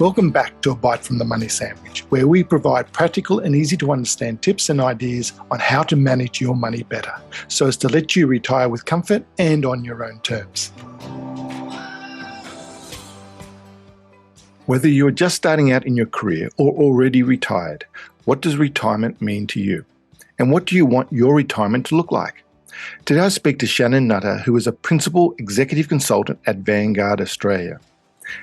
Welcome back to A Bite from the Money Sandwich, where we provide practical and easy to understand tips and ideas on how to manage your money better, so as to let you retire with comfort and on your own terms. Whether you're just starting out in your career or already retired, what does retirement mean to you? And what do you want your retirement to look like? Today I speak to Shannon Nutter, who is a Principal Executive Consultant at Vanguard Australia.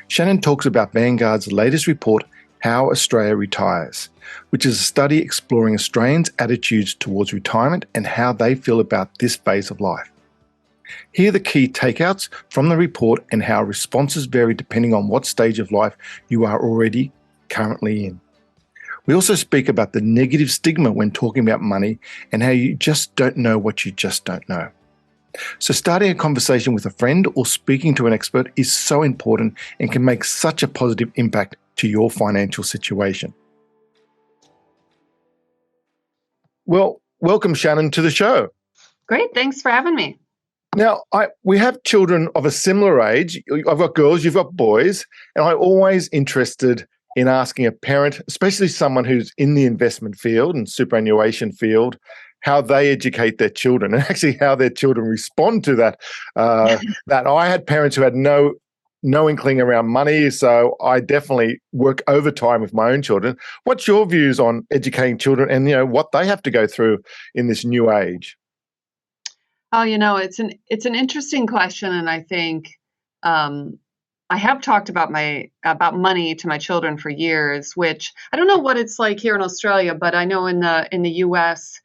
Shannon talks about Vanguard's latest report, How Australia Retires, which is a study exploring Australians' attitudes towards retirement and how they feel about this phase of life. Here are the key takeouts from the report and how responses vary depending on what stage of life you are already currently in. We also speak about the negative stigma when talking about money and how you just don't know what you just don't know. So starting a conversation with a friend or speaking to an expert is so important and can make such a positive impact to your financial situation. Well, welcome, Shannon, to the show. Great. Thanks for having me. Now, we have children of a similar age. I've got girls, you've got boys, and I'm always interested in asking a parent, especially someone who's in the investment field and superannuation field, how they educate their children and actually how their children respond to that. That I had parents who had no inkling around money, so I definitely work overtime with my own children. What's your views on educating children and what they have to go through in this new age? Oh, it's an interesting question, and I think I have talked about money to my children for years. Which I don't know what it's like here in Australia, but I know in the U.S.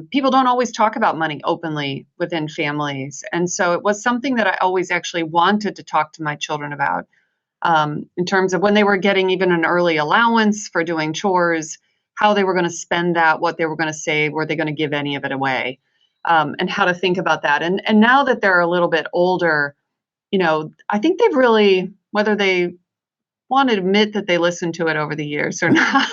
People don't always talk about money openly within families, and so it was something that I always actually wanted to talk to my children about in terms of when they were getting even an early allowance for doing chores, how they were going to spend that, what they were going to save, were they going to give any of it away. And how to think about that. And now that they're a little bit older, I think they've really, whether they want to admit that they listened to it over the years or not,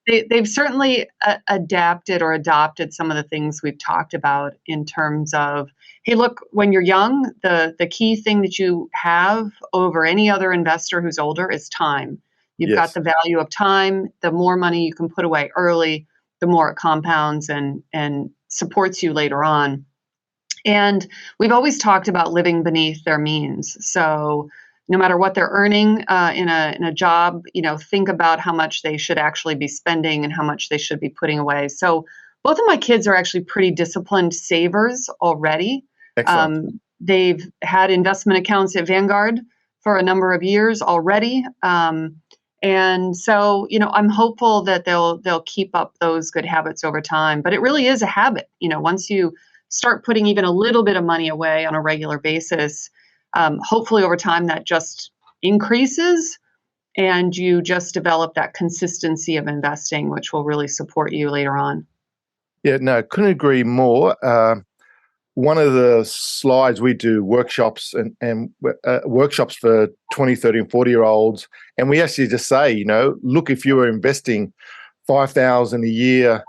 they've certainly adapted or adopted some of the things we've talked about in terms of, hey, look, when you're young, the key thing that you have over any other investor who's older is time. You've got the value of time. The more money you can put away early, the more it compounds and supports you later on. And we've always talked about living beneath their means. So no matter what they're earning in a job, think about how much they should actually be spending and how much they should be putting away. So both of my kids are actually pretty disciplined savers already. Excellent. They've had investment accounts at Vanguard for a number of years already. And so, I'm hopeful that they'll keep up those good habits over time. But it really is a habit. Once you start putting even a little bit of money away on a regular basis, hopefully over time that just increases and you just develop that consistency of investing, which will really support you later on. Yeah, no, couldn't agree more. One of the slides we do workshops and workshops for 20, 30 and 40-year-olds. And we actually just say, look, if you were investing $5,000 a year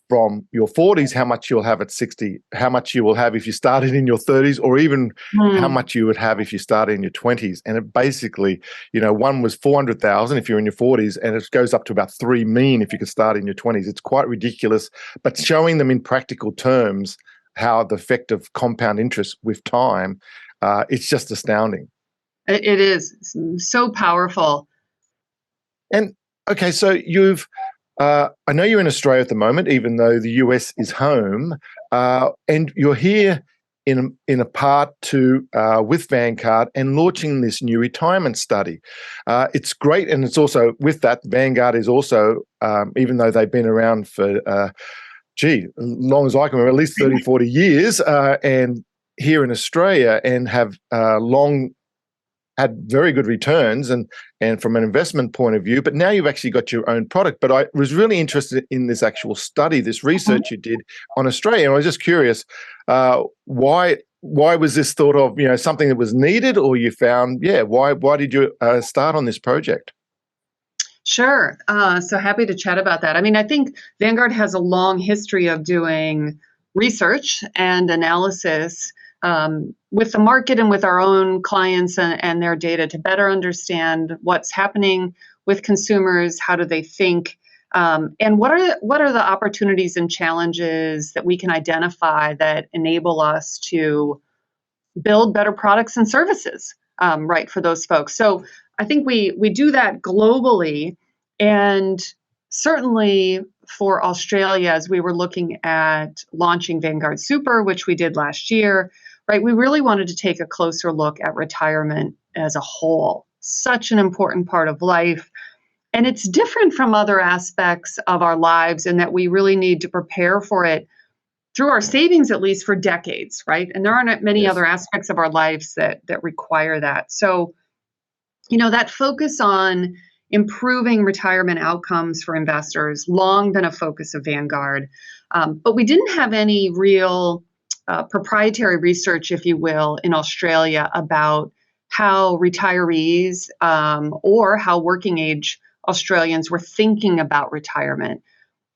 from your 40s, how much you'll have at 60, how much you will have if you started in your 30s, or even how much you would have if you started in your 20s. And it basically, one was 400,000 if you're in your 40s, and it goes up to about 3 million if you could start in your 20s. It's quite ridiculous, but showing them in practical terms how the effect of compound interest with time, it's just astounding. It is so powerful. And okay, so I know you're in Australia at the moment, even though the US is home, and you're here in a part two with Vanguard and launching this new retirement study. It's great, and it's also with that, Vanguard is also, even though they've been around for as long as I can remember, at least 30, 40 years, and here in Australia, and have long had very good returns and from an investment point of view, but now you've actually got your own product. But I was really interested in this actual study, this research you did on Australia. And I was just curious, why was this thought of, something that was needed, or you found, why did you start on this project? Sure. So happy to chat about that. I mean, I think Vanguard has a long history of doing research and analysis with the market and with our own clients and their data to better understand what's happening with consumers, how do they think, and what are the opportunities and challenges that we can identify that enable us to build better products and services, right, for those folks. So I think we do that globally, and certainly for Australia, as we were looking at launching Vanguard Super, which we did last year, right, we really wanted to take a closer look at retirement as a whole. Such an important part of life. And it's different from other aspects of our lives in that we really need to prepare for it through our savings, at least for decades, right? And there aren't many other aspects of our lives that require that. So, that focus on improving retirement outcomes for investors, long been a focus of Vanguard. But we didn't have any real proprietary research, if you will, in Australia about how retirees or how working age Australians were thinking about retirement.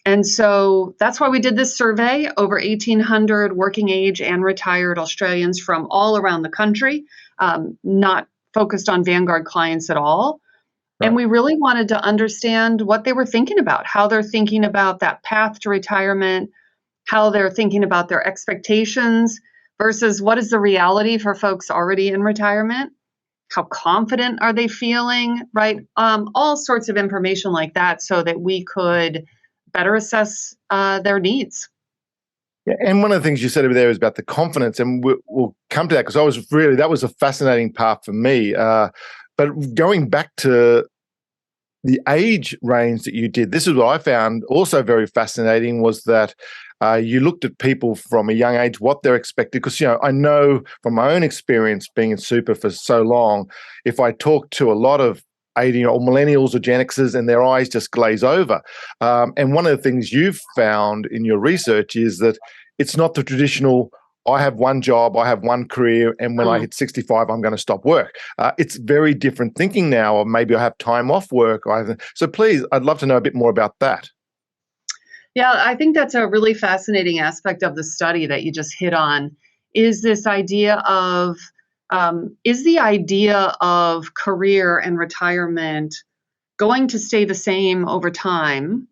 And so that's why we did this survey, over 1,800 working age and retired Australians from all around the country, not focused on Vanguard clients at all. Right. And we really wanted to understand what they were thinking about, how they're thinking about that path to retirement, how they're thinking about their expectations versus what is the reality for folks already in retirement. How confident are they feeling, right? All sorts of information like that so that we could better assess their needs. Yeah, and one of the things you said over there is about the confidence, and we'll come to that because that was a fascinating part for me. But going back to the age range that you did, this is what I found also very fascinating was that you looked at people from a young age, what they're expected. Because, I know from my own experience being in super for so long, if I talk to a lot of 80-year-old millennials or Gen Xers and their eyes just glaze over. And one of the things you've found in your research is that it's not the traditional, I have one job, I have one career, and when I hit 65, I'm going to stop work. It's very different thinking now, or maybe I have time off work. So please, I'd love to know a bit more about that. Yeah, I think that's a really fascinating aspect of the study that you just hit on, is this idea of, is the idea of career and retirement going to stay the same over time?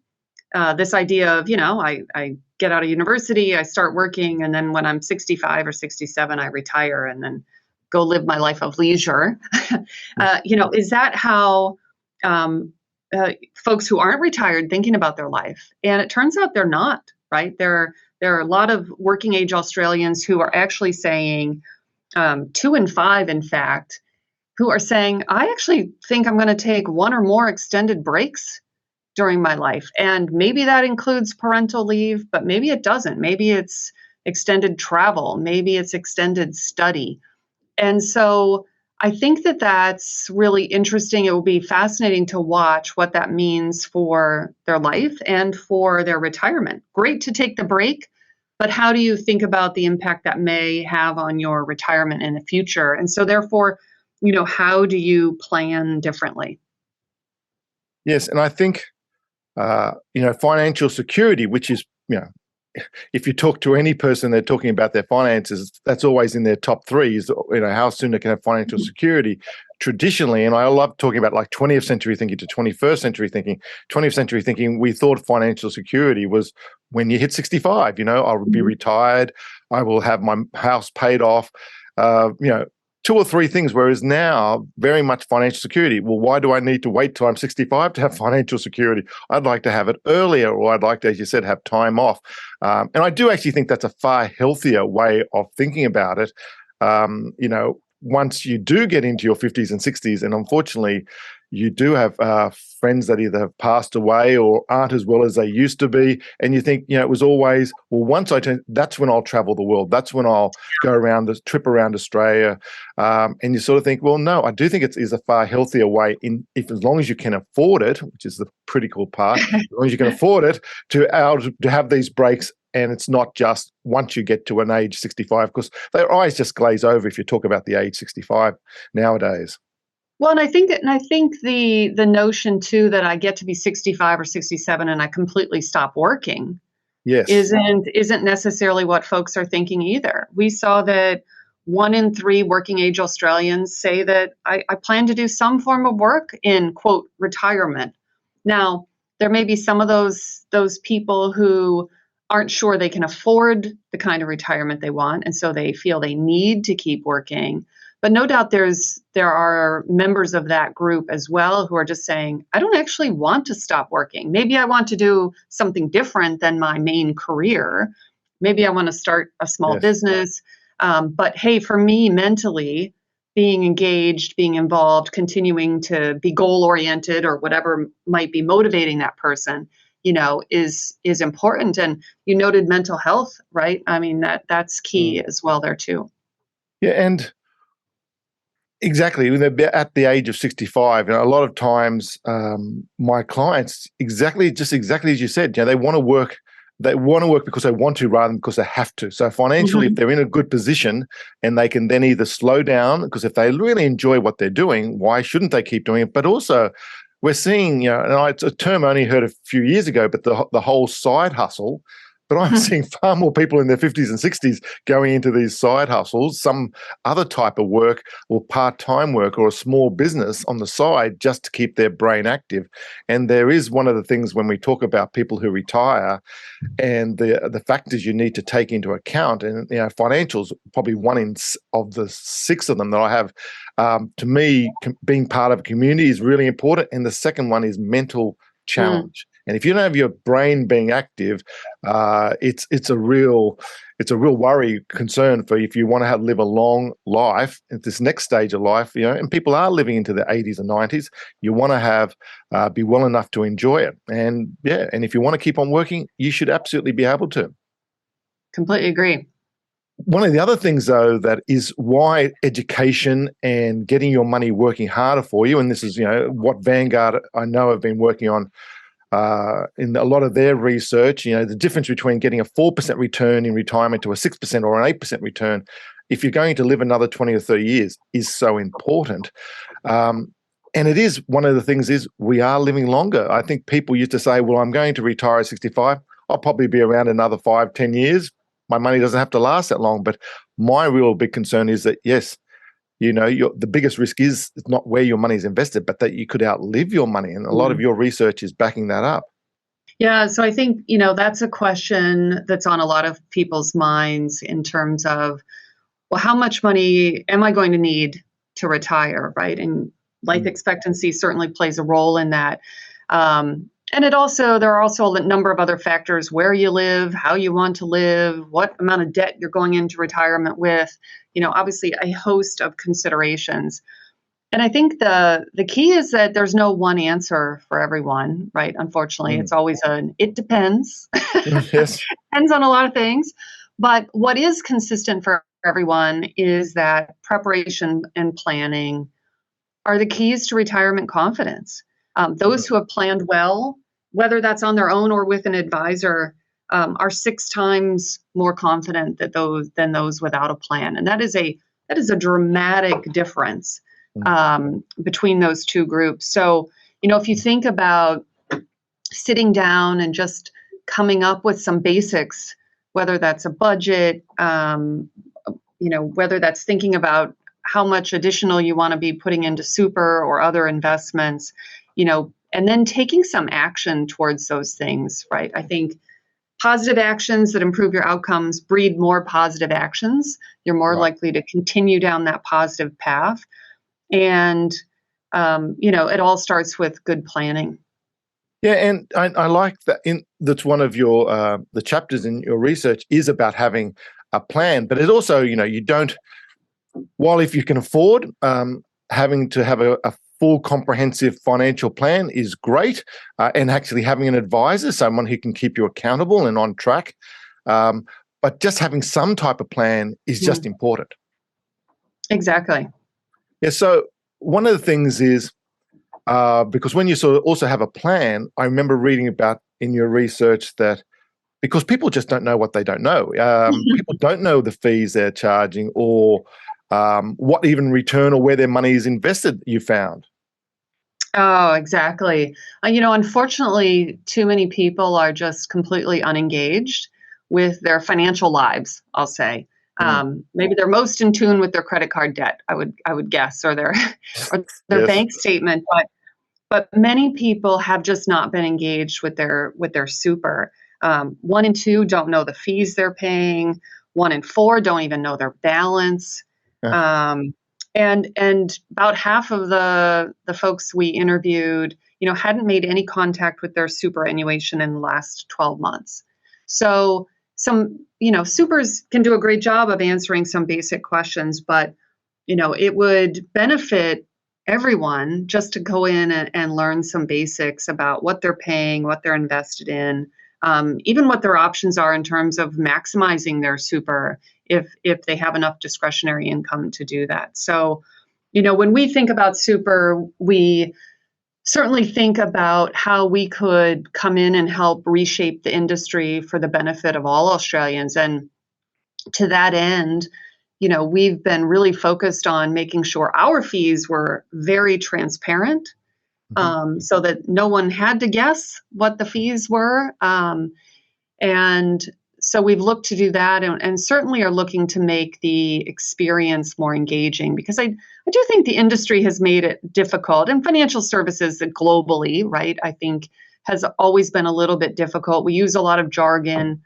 This idea of, I get out of university, I start working, and then when I'm 65 or 67, I retire and then go live my life of leisure. Is that how folks who aren't retired thinking about their life? And it turns out they're not, right? There are a lot of working age Australians who are actually saying, 2 in 5, in fact, who are saying, I actually think I'm going to take one or more extended breaks during my life. And maybe that includes parental leave, but maybe it doesn't. Maybe it's extended travel. Maybe it's extended study. And so I think that that's really interesting. It will be fascinating to watch what that means for their life and for their retirement. Great to take the break, but how do you think about the impact that may have on your retirement in the future? And so therefore, how do you plan differently? Yes, and I think, financial security, which is, if you talk to any person, they're talking about their finances, that's always in their top 3 is, how soon they can have financial security traditionally. And I love talking about like 20th century thinking to 21st century thinking. 20th century thinking, we thought financial security was when you hit 65, I'll be retired, I will have my house paid off, 2 or 3 things, whereas now, very much financial security. Well, why do I need to wait till I'm 65 to have financial security? I'd like to have it earlier, or I'd like to, as you said, have time off. And I do actually think that's a far healthier way of thinking about it. Once you do get into your 50s and 60s, and unfortunately, you do have friends that either have passed away or aren't as well as they used to be, and you think, it was always, well, once I turn, that's when I'll travel the world. That's when I'll go around the trip around Australia, and you sort of think, well, no, I do think it is a far healthier way. As long as you can afford it, which is the critical part, as long as you can afford it, to have these breaks. And it's not just once you get to an age 65, because their eyes just glaze over if you talk about the age 65 nowadays. Well, and I think the notion too that I get to be 65 or 67 and I completely stop working, yes, isn't necessarily what folks are thinking either. We saw that 1 in 3 working age Australians say that I plan to do some form of work in, quote, retirement. Now, there may be some of those people who aren't sure they can afford the kind of retirement they want, and so they feel they need to keep working. But no doubt there are members of that group as well who are just saying, I don't actually want to stop working. Maybe I want to do something different than my main career. Maybe I want to start a small Yes. business. But hey, for me, mentally, being engaged, being involved, continuing to be goal oriented or whatever might be motivating that person, is important. And you noted mental health, right? I mean, that's key as well there too. Yeah, and exactly. When they're at the age of 65, a lot of times my clients, exactly as you said, they want to work. They want to work because they want to rather than because they have to. So financially, if they're in a good position and they can then either slow down, because if they really enjoy what they're doing, why shouldn't they keep doing it? But also, we're seeing, and it's a term I only heard a few years ago, but the whole side hustle. But I'm seeing far more people in their 50s and 60s going into these side hustles, some other type of work or part-time work or a small business on the side just to keep their brain active. And there is one of the things when we talk about people who retire and the factors you need to take into account, and financials, probably of the 6 of them that I have. To me, being part of a community is really important, and the second one is mental challenge. And if you don't have your brain being active, it's a real worry, concern for if you want to live a long life at this next stage of life. And people are living into their 80s and 90s. You want to be well enough to enjoy it, and if you want to keep on working, you should absolutely be able to. Completely agree. One of the other things, though, that is why education and getting your money working harder for you, and this is what Vanguard I know have been working on. In a lot of their research, the difference between getting a 4% return in retirement to a 6% or an 8% return, if you're going to live another 20 or 30 years, is so important. And it is one of the things is we are living longer. I think people used to say, well, I'm going to retire at 65. I'll probably be around another 5-10 years. My money doesn't have to last that long. But my real big concern is that, yes, the biggest risk is not where your money is invested, but that you could outlive your money. And a lot of your research is backing that up. Yeah, so I think, that's a question that's on a lot of people's minds in terms of, well, how much money am I going to need to retire, right? And life expectancy certainly plays a role in that. And there are also a number of other factors: where you live, how you want to live, what amount of debt you're going into retirement with, obviously a host of considerations. And I think the key is that there's no one answer for everyone, right? Unfortunately, it's always it depends. Yes. Depends on a lot of things. But what is consistent for everyone is that preparation and planning are the keys to retirement confidence. Those who have planned well, whether that's on their own or with an advisor, are 6 times more confident than those without a plan. And that is a dramatic difference between those two groups. So, if you think about sitting down and just coming up with some basics, whether that's a budget, whether that's thinking about how much additional you want to be putting into super or other investments, and then taking some action towards those things, right? I think positive actions that improve your outcomes breed more positive actions. You're more likely to continue down that positive path. And, it all starts with good planning. Yeah, and I like that. That's one of your the chapters in your research is about having a plan, but it also, you don't. While if you can afford having to have a full comprehensive financial plan is great, and actually having an advisor, someone who can keep you accountable and on track, but just having some type of plan is just important. Exactly. Yeah. So one of the things is because when you sort of also have a plan, I remember reading about in your research that because people just don't know what they don't know. People don't know the fees they're charging or what even return or where their money is invested, you found. Oh, exactly. Unfortunately, too many people are just completely unengaged with their financial lives, I'll say. Maybe they're most in tune with their credit card debt, I would guess, or their or their Yes. bank statement. But many people have just not been engaged with their super. 1 in 2 don't know the fees they're paying. 1 in 4 don't even know their balance. Um, and about half of the folks we interviewed, hadn't made any contact with their superannuation in the last 12 months. So supers can do a great job of answering some basic questions, but it would benefit everyone just to go in and learn some basics about what they're paying, what they're invested in, even what their options are in terms of maximizing their super if they have enough discretionary income to do that. So, when we think about super, we certainly think about how we could come in and help reshape the industry for the benefit of all Australians. And to that end, we've been really focused on making sure our fees were very transparent, so that no one had to guess what the fees were. And so we've looked to do that, and certainly are looking to make the experience more engaging, because I do think the industry has made it difficult, and financial services globally, right, I think has always been a little bit difficult. We use a lot of jargon.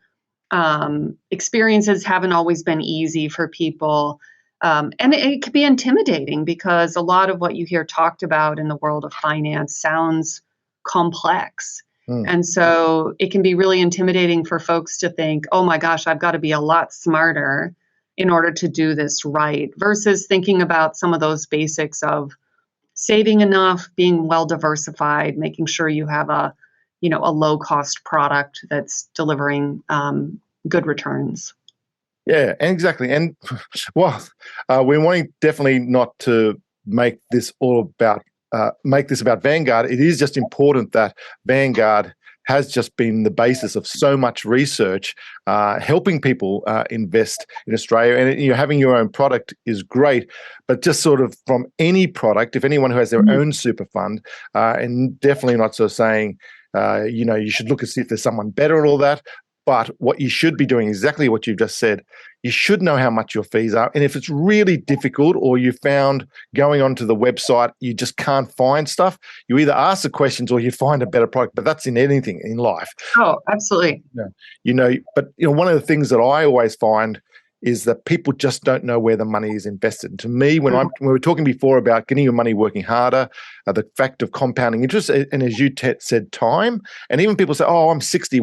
Experiences haven't always been easy for people. And it can be intimidating because a lot of what you hear talked about in the world of finance sounds complex. And so it can be really intimidating for folks to think, oh my gosh, I've got to be a lot smarter in order to do this right, versus thinking about some of those basics of saving enough, being well diversified, making sure you have a low cost product that's delivering good returns. Yeah, exactly. And well, we're wanting definitely not to make this about Vanguard. It is just important that Vanguard has just been the basis of so much research, helping people invest in Australia. And having your own product is great, but just sort of from any product, if anyone who has their own super fund, and definitely not so saying, you should look and see if there's someone better and all that. But what you should be doing, exactly what you've just said, you should know how much your fees are. And if it's really difficult, or you found going onto the website, you just can't find stuff, you either ask the questions or you find a better product. But that's in anything in life. Oh, absolutely. But one of the things that I always find is that people just don't know where the money is invested. And to me, when we were talking before about getting your money working harder, the fact of compounding interest, and as you said, time, and even people say, oh, I'm 60.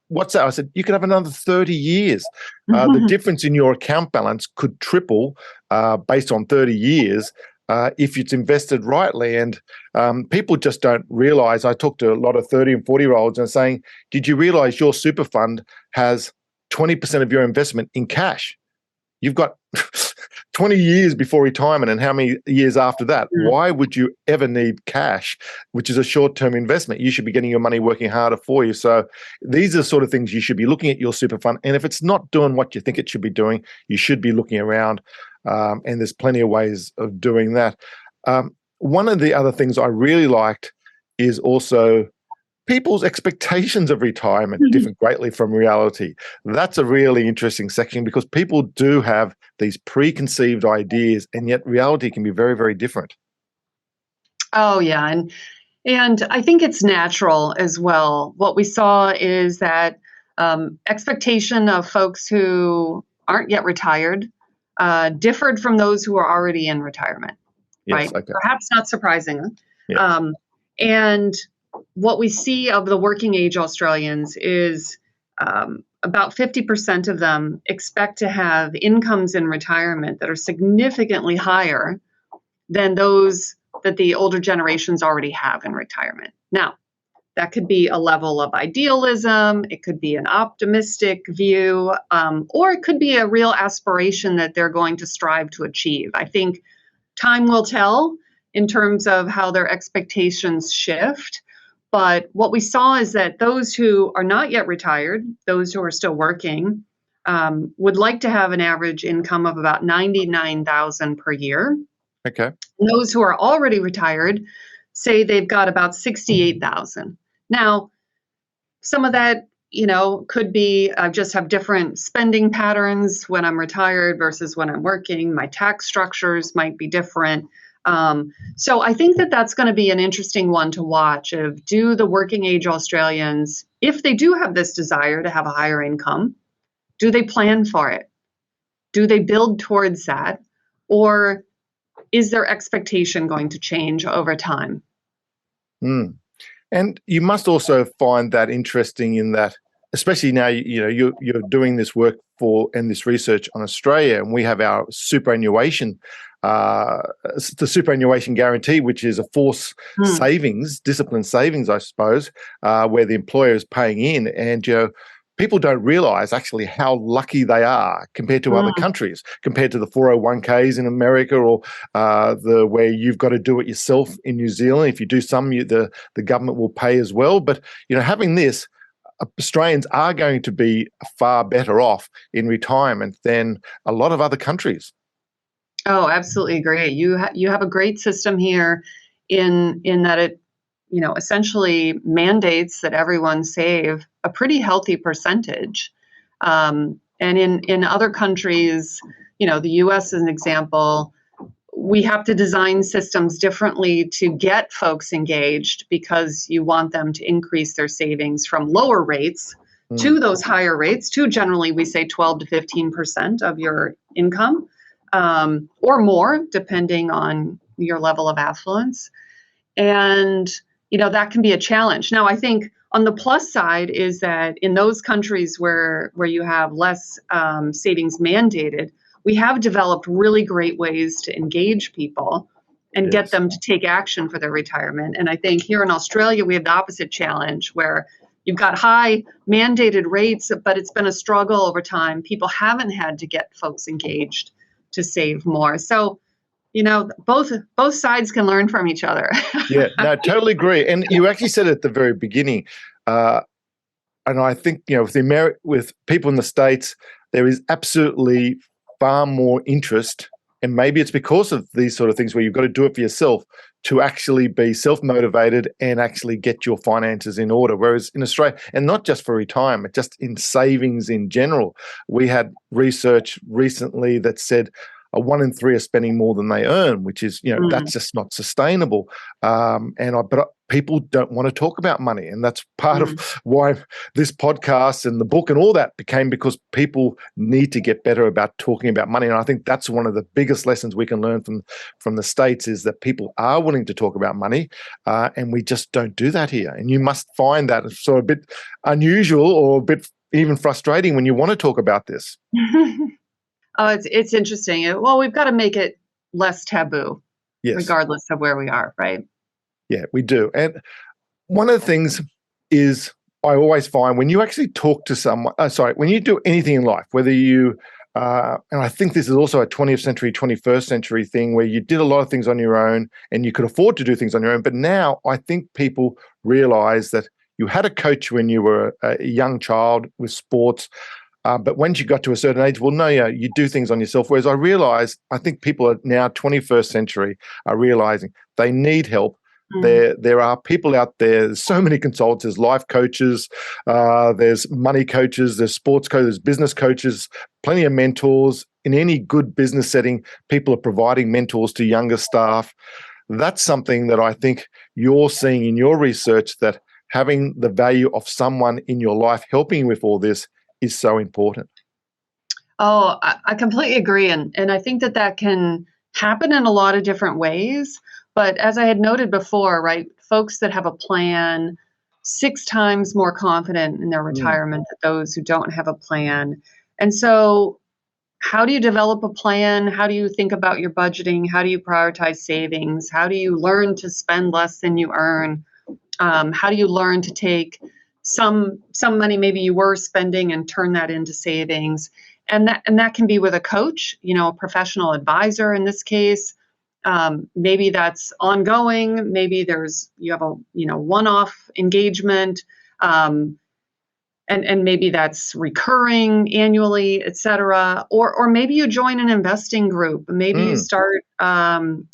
What's that? I said, you could have another 30 years. The difference in your account balance could triple based on 30 years if it's invested rightly. And people just don't realize. I talk to a lot of 30 and 40-year-olds and saying, did you realize your super fund has 20% of your investment in cash? You've got 20 years before retirement, and how many years after that? Why would you ever need cash, which is a short-term investment? You should be getting your money working harder for you. So these are the sort of things you should be looking at your super fund. And if it's not doing what you think it should be doing, you should be looking around. And there's plenty of ways of doing that. One of the other things I really liked is also people's expectations of retirement differ greatly from reality. That's a really interesting section, because people do have these preconceived ideas, and yet reality can be very, very different. Oh, yeah. And I think it's natural as well. What we saw is that expectation of folks who aren't yet retired differed from those who are already in retirement, Yes, right? okay. Perhaps not surprisingly. Yeah. And what we see of the working age Australians is about 50% of them expect to have incomes in retirement that are significantly higher than those that the older generations already have in retirement. Now, that could be a level of idealism, it could be an optimistic view, or it could be a real aspiration that they're going to strive to achieve. I think time will tell in terms of how their expectations shift. But what we saw is that those who are not yet retired, those who are still working, would like to have an average income of about $99,000 per year. Okay. And those who are already retired say they've got about $68,000. Now, some of that, could be I just have different spending patterns when I'm retired versus when I'm working. My tax structures might be different. So I think that that's going to be an interesting one to watch. Of do the working age Australians, if they do have this desire to have a higher income, do they plan for it? Do they build towards that? Or is their expectation going to change over time? Mm. And you must also find that interesting in that, especially now, you're doing this work and this research on Australia, and we have our superannuation, the superannuation guarantee, which is a forced savings, disciplined savings, I suppose, where the employer is paying in, and people don't realize actually how lucky they are compared to other countries, compared to the 401ks in America, or where you've got to do it yourself in New Zealand. If you do some, the government will pay as well. But having this, Australians are going to be far better off in retirement than a lot of other countries. Oh, absolutely agree. You have a great system here in that it essentially mandates that everyone save a pretty healthy percentage. And in other countries, the US as an example, we have to design systems differently to get folks engaged because you want them to increase their savings from lower rates to those higher rates, to generally we say 12 to 15% of your income, or more, depending on your level of affluence. And that can be a challenge. Now, I think on the plus side is that in those countries where you have less savings mandated, we have developed really great ways to engage people and get them to take action for their retirement. And I think here in Australia, we have the opposite challenge where you've got high mandated rates, but it's been a struggle over time. People haven't had to get folks engaged to save more. So both sides can learn from each other. Yeah, no, totally agree. And you actually said at the very beginning, and I think with people in the States, there is absolutely far more interest, and maybe it's because of these sort of things where you've got to do it for yourself to actually be self-motivated and actually get your finances in order. Whereas in Australia, and not just for retirement, just in savings in general, we had research recently that said 1 in 3 are spending more than they earn, which is, that's just not sustainable. But people don't want to talk about money. And that's part of why this podcast and the book and all that became, because people need to get better about talking about money. And I think that's one of the biggest lessons we can learn from the States, is that people are willing to talk about money, and we just don't do that here. And you must find that sort of a bit unusual, or a bit even frustrating when you want to talk about this. Oh, it's interesting. Well, we've got to make it less taboo, regardless of where we are, right? Yeah, we do. And one of the things is, I always find when you actually talk to someone, when you do anything in life, whether you, and I think this is also a 20th century, 21st century thing, where you did a lot of things on your own and you could afford to do things on your own. But now I think people realize that you had a coach when you were a young child with sports. But once you got to a certain age, you do things on yourself. Whereas I think people are now 21st century are realizing they need help. There are people out there, there's so many consultants, there's life coaches, there's money coaches, there's sports coaches, there's business coaches, plenty of mentors. In any good business setting, people are providing mentors to younger staff. That's something that I think you're seeing in your research, that having the value of someone in your life helping you with all this is so important. Oh, I completely agree. And I think that can happen in a lot of different ways. But as I had noted before, right, folks that have a plan 6 times more confident in their retirement than those who don't have a plan. And so how do you develop a plan? How do you think about your budgeting? How do you prioritize savings? How do you learn to spend less than you earn? How do you learn to take some money maybe you were spending and turn that into savings? And that can be with a coach, a professional advisor in this case. Maybe that's ongoing. Maybe you have a one-off engagement, and maybe that's recurring annually, et cetera. Or maybe you join an investing group. Maybe you start pulling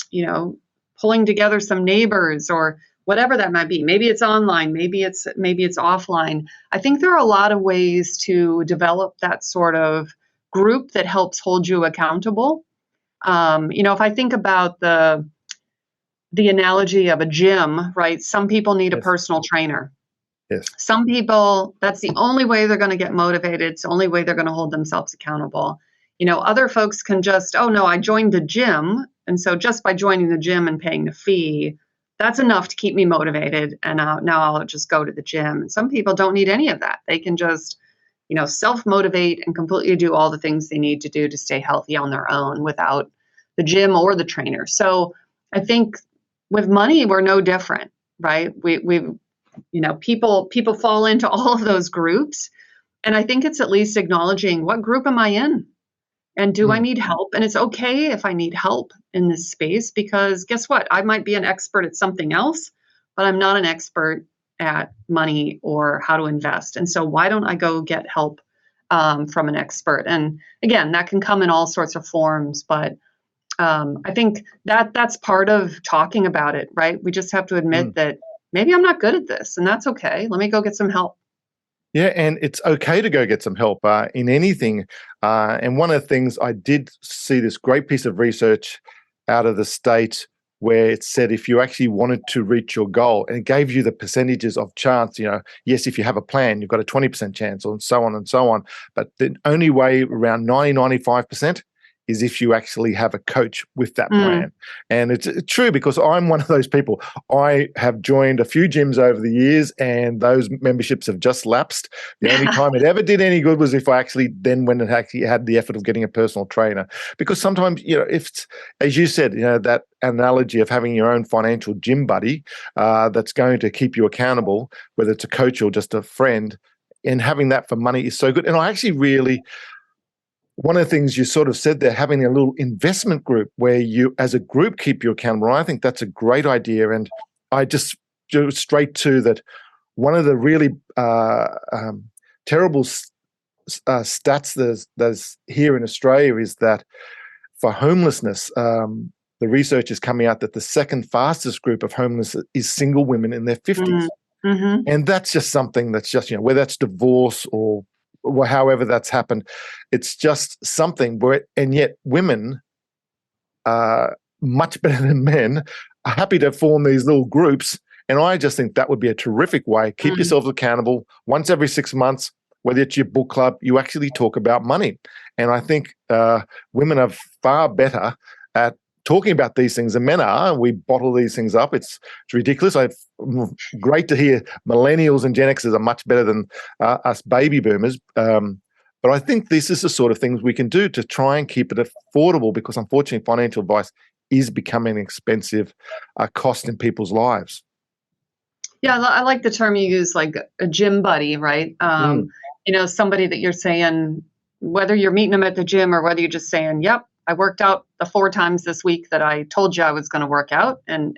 together some neighbors or whatever that might be. Maybe it's online, maybe it's offline. I think there are a lot of ways to develop that sort of group that helps hold you accountable. If I think about the analogy of a gym, right? Some people need a Yes. personal trainer. Yes. Some people, that's the only way they're going to get motivated. It's the only way they're going to hold themselves accountable. Other folks can just, oh no, I joined the gym. And so just by joining the gym and paying the fee, that's enough to keep me motivated. And now I'll just go to the gym. And some people don't need any of that. They can just, self-motivate and completely do all the things they need to do to stay healthy on their own without the gym or the trainer. So I think with money, we're no different, right? People fall into all of those groups. And I think it's at least acknowledging, what group am I in? And do I need help? And it's okay if I need help in this space, because guess what? I might be an expert at something else, but I'm not an expert at money or how to invest. And so why don't I go get help from an expert? And again, that can come in all sorts of forms, but I think that's part of talking about it, right? We just have to admit that maybe I'm not good at this, and that's okay. Let me go get some help. Yeah, and it's okay to go get some help in anything. And one of the things, I did see this great piece of research out of the States where it said if you actually wanted to reach your goal, and it gave you the percentages of chance, yes, if you have a plan, you've got a 20% chance, and so on and so on. But the only way around 95% is if you actually have a coach with that plan. And it's true, because I'm one of those people. I have joined a few gyms over the years, and those memberships have just lapsed. The only time it ever did any good was if I actually then went and actually had the effort of getting a personal trainer. Because sometimes, if, as you said, that analogy of having your own financial gym buddy that's going to keep you accountable, whether it's a coach or just a friend, and having that for money is so good. And I actually really, one of the things you sort of said there, having a little investment group where you as a group keep you accountable, I think that's a great idea. And I just go straight to that. One of the really terrible stats there's here in Australia is that for homelessness, the research is coming out that the second fastest group of homeless is single women in their 50s. And that's just something that's just, whether that's divorce or however that's happened, it's just something where, and yet women are much better than men, are happy to form these little groups. And I just think that would be a terrific way. Keep yourselves accountable. Once every 6 months, whether it's your book club, you actually talk about money. And I think women are far better at talking about these things than men are. We bottle these things up. It's ridiculous. Great to hear millennials and Gen Xers are much better than us baby boomers. But I think this is the sort of things we can do to try and keep it affordable, because unfortunately financial advice is becoming an expensive cost in people's lives. Yeah, I like the term you use, like a gym buddy, right? Somebody that you're saying, whether you're meeting them at the gym or whether you're just saying, yep, I worked out the 4 times this week that I told you I was going to work out, and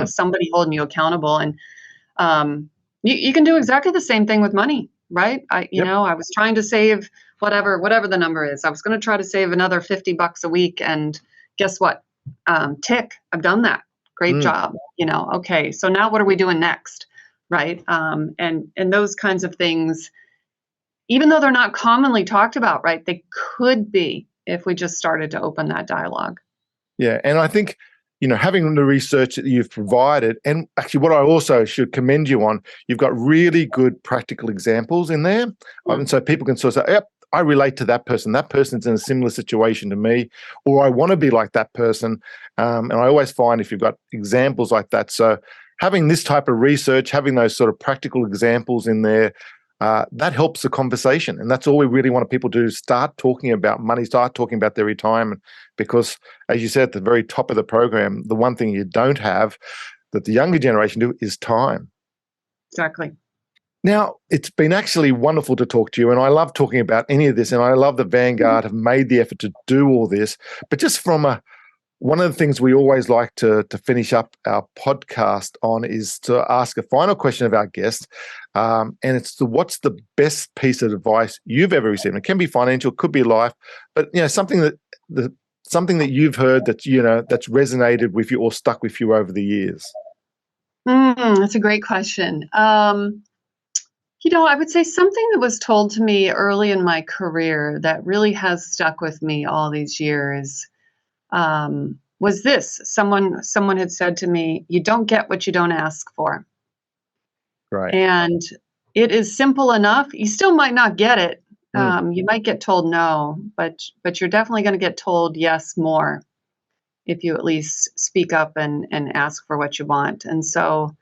somebody holding you accountable. And you can do exactly the same thing with money, right? I was trying to save whatever the number is. I was going to try to save another $50 a week, and guess what? Tick, I've done that. Great job. Okay, so now what are we doing next, right? And those kinds of things, even though they're not commonly talked about, right? They could be if we just started to open that dialogue. Yeah, and I think, having the research that you've provided, and actually what I also should commend you on, you've got really good practical examples in there. And so people can sort of say, yep, I relate to that person. That person's in a similar situation to me, or I want to be like that person. And I always find if you've got examples like that, so having this type of research, having those sort of practical examples in there, that helps the conversation. And that's all we really want people to do, start talking about money, start talking about their retirement. Because as you said at the very top of the program, the one thing you don't have that the younger generation do is time. Exactly. Now, it's been actually wonderful to talk to you, and I love talking about any of this, and I love that Vanguard have made the effort to do all this. But just from one of the things we always like to finish up our podcast on is to ask a final question of our guest, and it's what's the best piece of advice you've ever received? It can be financial, could be life, but something that you've heard that that's resonated with you or stuck with you over the years. That's a great question. I would say something that was told to me early in my career that really has stuck with me all these years was this. Someone had said to me, "You don't get what you don't ask for." Right. And it is simple enough. You still might not get it. You might get told no, but you're definitely going to get told yes more if you at least speak up and ask for what you want. And so,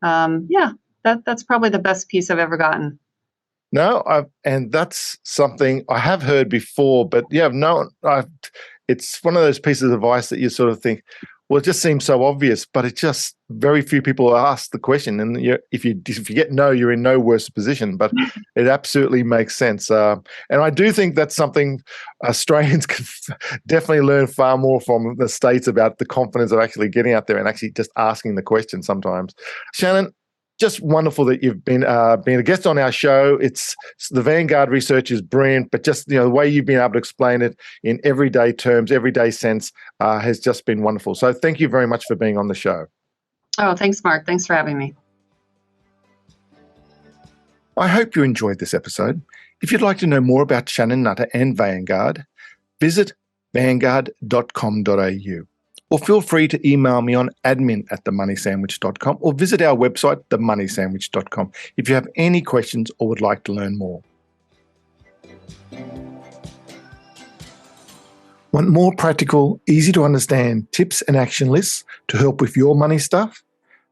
that's probably the best piece I've ever gotten. No, and that's something I have heard before, but it's one of those pieces of advice that you sort of think, well, it just seems so obvious, but it's just very few people ask the question. And if you get no, you're in no worse position, but it absolutely makes sense. And I do think that's something Australians can definitely learn far more from the States about the confidence of actually getting out there and actually just asking the question sometimes. Shannon, just wonderful that you've been a guest on our show. It's the Vanguard research is brilliant, but just the way you've been able to explain it in everyday terms, everyday sense, has just been wonderful. So thank you very much for being on the show. Oh, thanks, Marc. Thanks for having me. I hope you enjoyed this episode. If you'd like to know more about Shannon Nutter and Vanguard, visit vanguard.com.au. Or feel free to email me on admin@themoneysandwich.com or visit our website, themoneysandwich.com, if you have any questions or would like to learn more. Want more practical, easy to understand tips and action lists to help with your money stuff?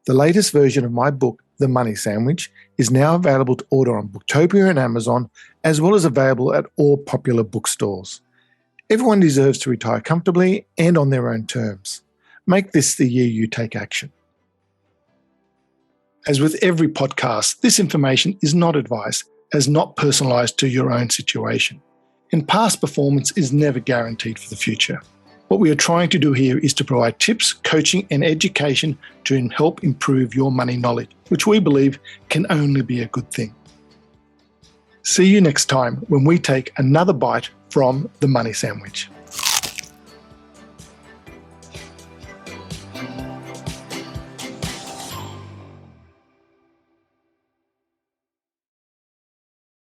The latest version of my book, The Money Sandwich, is now available to order on Booktopia and Amazon, as well as available at all popular bookstores. Everyone deserves to retire comfortably and on their own terms. Make this the year you take action. As with every podcast, this information is not advice, as not personalised to your own situation. And past performance is never guaranteed for the future. What we are trying to do here is to provide tips, coaching and education to help improve your money knowledge, which we believe can only be a good thing. See you next time when we take another bite from The Money Sandwich.